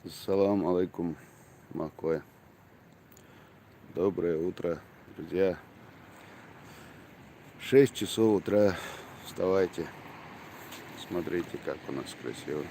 Ассаламу алейкум, Макве. Доброе утро, друзья. 6 часов утра. Вставайте. Смотрите, как у нас красиво.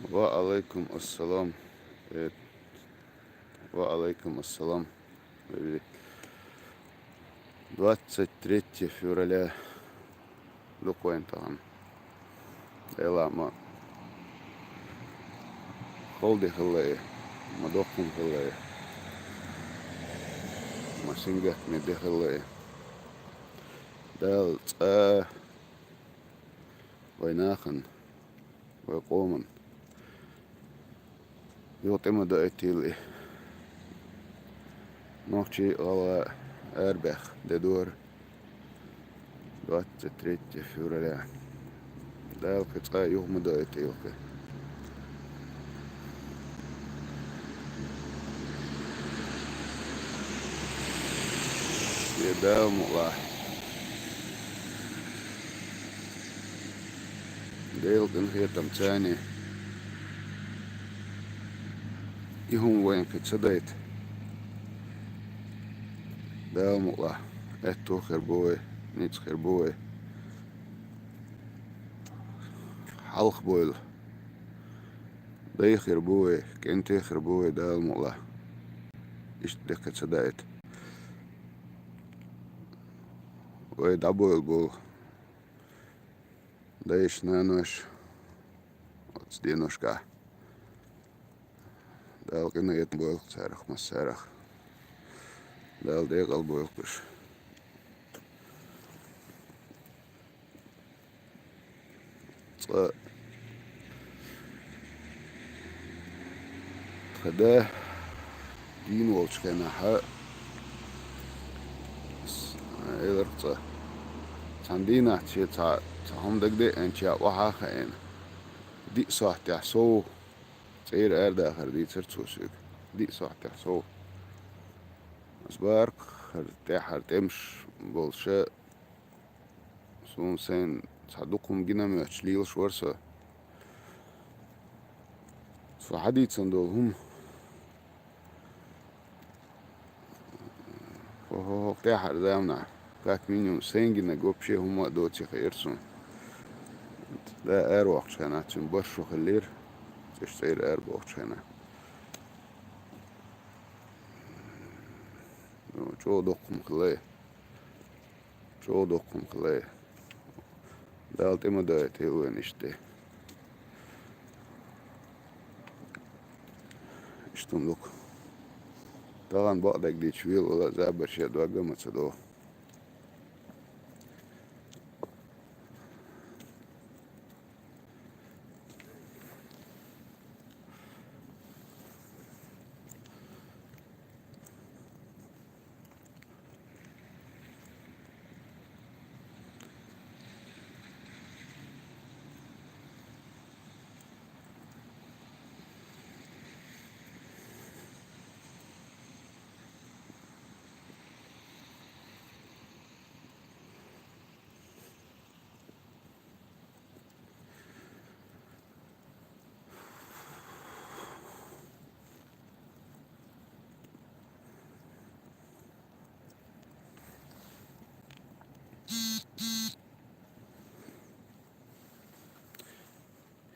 Ва алейкум ассалам. Ва алейкум ассалам. 23 февраля. Докуентаган. Элама. Холди хилле. Мадокум хилле. Масингат меди хилле. Дал вайнахан. Вайкоман. Joten mä till Nocci alla Erbech de Dor 23 februari. Dälkä tsai juhma döitilke. Ja dälmulla. Delken hietam tsääni. Ihun voinkin tsadeit. Dälmulla. Ettu herboi. Nits herboi. Halkboil. Dei herboi. Kenti herboi dälmulla. Istekkä tsadeit. Oi daboil bol. Deish nanosh. Ots dienoshka. Dal kena yet boil sarach masarach. Dal degal boil kush. Tkhada din wolchkena ha. Elertsa. Sandina tsi ta hamdagde en tsi waha khaen. Di sahti so. Tsir erda khardit sertsusuk. Di sahti so. Asbark khart emsh bolsha sun sen صدوقهم جينا من أشليل شورسة فحديد صندوقهم وهو قتاح أرزامنا كاك مينيوم سينجينا قوبشي هما دوتي خيرسون لا أروح شانا تنبشو خلير تشتير أربوح شانا شو دوقهم خليه شو دوقهم خليه دالتي ما دايتي وين اشتي اشتملوك طبعا بقدك دي شويل ولا زابر شي دواجه ما تصدوه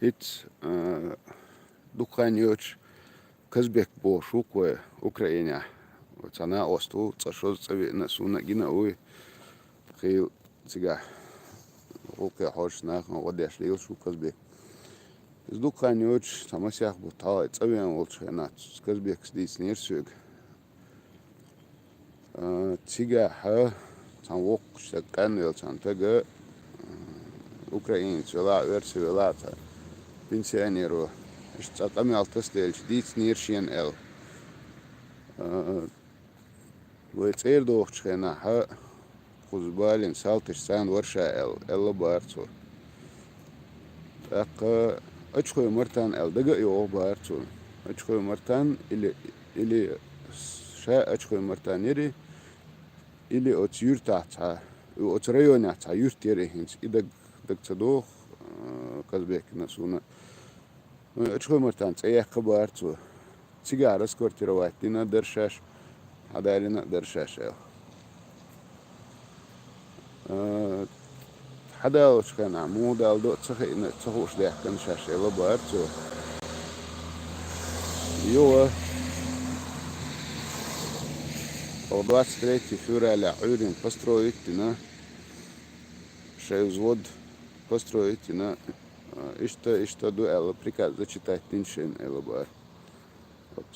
هيت دكان يوش كزبك بو شوكوه أوكرانيا وتنا أستو تشوز تبي نسونا جينا أوي خيل تجاه أوكي حوش ناخ نوديش ليل شو كزبك دكان يوش تمسيح بطاقة تبي أنا قلت هنا كزبك سديس نيرسوق تيجا عن وق شكان يلتان تجا أوكرانيا ولا ورسي ولا تا بنسيانيرو اشتاقمي على تسليل جديد نيرشين ال ويتير دوخ شخينا ها خزبالين سالتش سان ورشا ال بارتو أق أشخي مرتان ال دقا يو بارتو أشخي مرتان إلي شا أشخي مرتان يري إلي أتير تحتها وأتريون تحت يرتيري هنس إذا دكتور كذبك نسونا أشخي مرتان تأيه كبارتو سيجارة سكورتي رواتينا درشاش عدالنا درشاش حدا وش كان عمود أو دو تخوش ده كان شاشة لبارتو يوا أو 23 февраля عيرين построительно шеюзвод построительно что дуэло приказ зачитать тиншин элабар вот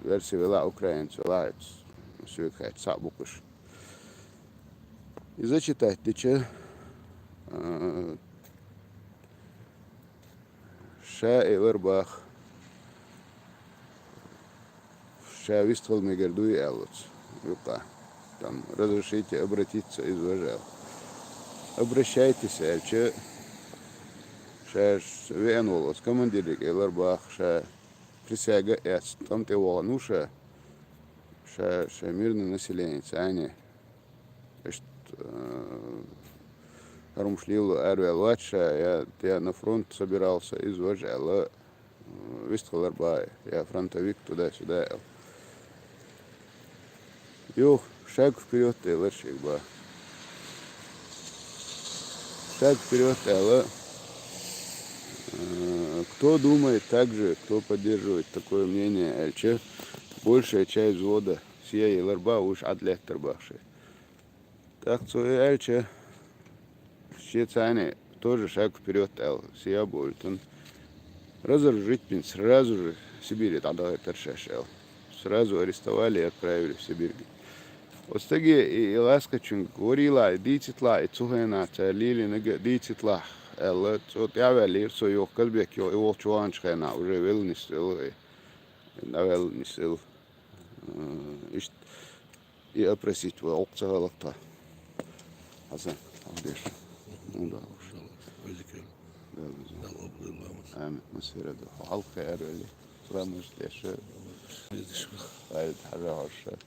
версия вела украинец вела все как сабукуш и зачитать тече ша эвербах ша вистхол мегердуй элоц юка там разрешите обратиться из уважал обращайтесь че ша венолос командирик эвербах ша присяга эс там те волнуша ша мирное население они Румшлил Арвелача, я на фронт собирался из Важела, Вистхоларбай, я фронтовик туда-сюда. Юх, шаг вперед, Элэршик ба. Шаг вперед, Элэ. Кто думает так же, кто поддерживает такое мнение, Эльче, большая часть взвода сия Элэрба уж атлеттер бахши. Так что Эльче, Щецане тоже шаг вперед, сия будет. Он разоружить пин сразу же в Сибири тогда торшашел. Сразу арестовали и отправили в Сибирь. Вот таки и ласкачин говорила, дититла, и цухена, лили нага дититла. Элла, вот я велир, so его казбек, его чуанчхена, уже велнисил, навелнисил. И опросить его, окцагалакта. Хасан, авдеш. Ну да уж. آمين مسيرة ده حال خير اللي فرامش ليش قاعد حاجة عشرة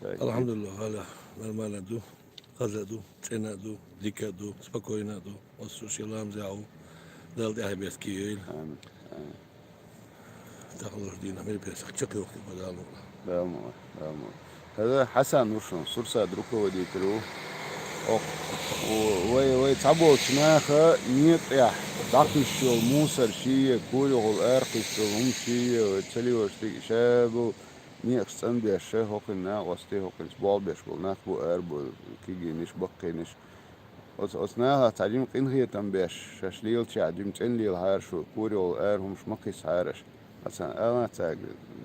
الحمد لله هلا مرمانا دو غزة دو تينا دو ديكا دو سباكوينا دو والسوشيالام زعو دال دي هايبيت كييل آمين تاخذ دينا مير بيس شكل وقت بدالو لا هذا حسن وشون سورسا دروكو وديتلو وي تعبوا تناخا نيت يا داكش الموسر شيء كل الارقش هم شيء وتلي وشتي شابو نيت سن بيشه هوكنا وستي هوكنس بول بيش بول ناخو اربو كيجي نش بقينش أصناها تعليم قنهية تنبيش شليل تعليم تنليل هارشو كوري والأرهم شمقيس هارش مثلا أنا تاج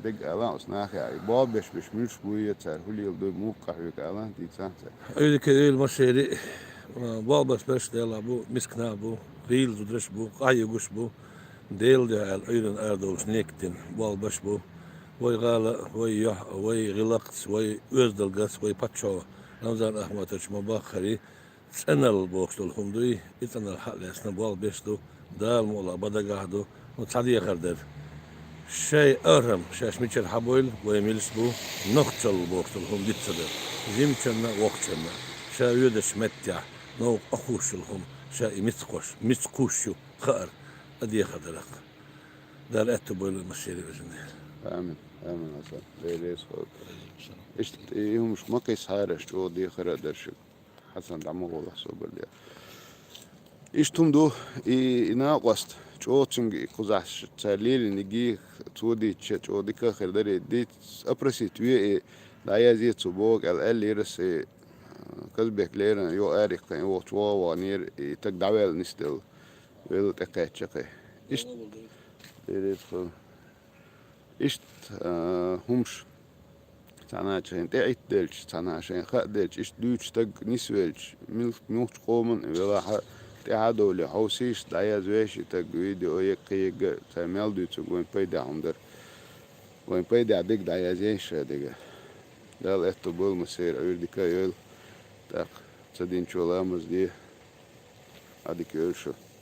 دق أنا أصناها يعني بول بيش مش بوية تار هليل دو موقع يك أنا دي تانت أيدي كذي المشيري بابس بس ديلا بو مسكنا بو ريل زدرش بو قاي قش بو ديل ده الأيرن أردوش نيكتن بابس بو وي غالا وي يح وي غلقت وي وزدلقت وي باتشو نوزان أحمد مباخري سنل بوكسل همدوي إتنا الحق لسنا بوال بيشتو دال مولا بدقاهدو وتصديق خردر شيء أرهم شاش ميتشر حبويل ويميلس بو نقتل بوكسل هم ديتصدر زيمتشنا وقتنا شا يودش متع نو أخوش لهم شا متقوشو خار أدي خدرق دال أتبويل المسيري بزني آمين أصلا ليس خود إيش يوم مش مقيس هارش جو دي خير درشك حسن دعمه والله صوب اللي إيش تمدو ناقصت جو تنجي خزاش تاليل نجي تودي جو دي كخير دري دي أبرسي توي لا يزيد صبوك اللي يرسي كذبك ليرنا يو أريق كان يو توا وانير تقدعوال نستل ويل تقيت شقي إيش ليش إيش همش Sanaşen de itdelç, sanaşen khadelç, iş düç tag nisvelç, milch qomun ve ha te dole hausiş dayaz veşi tag video yekiyeg temel düç gon payda hundur. Gon payda dik dayaz yeşe dige. Dal etto bol mesir ördika yol tak çadin çolamız diye. Hadi görüşürüz.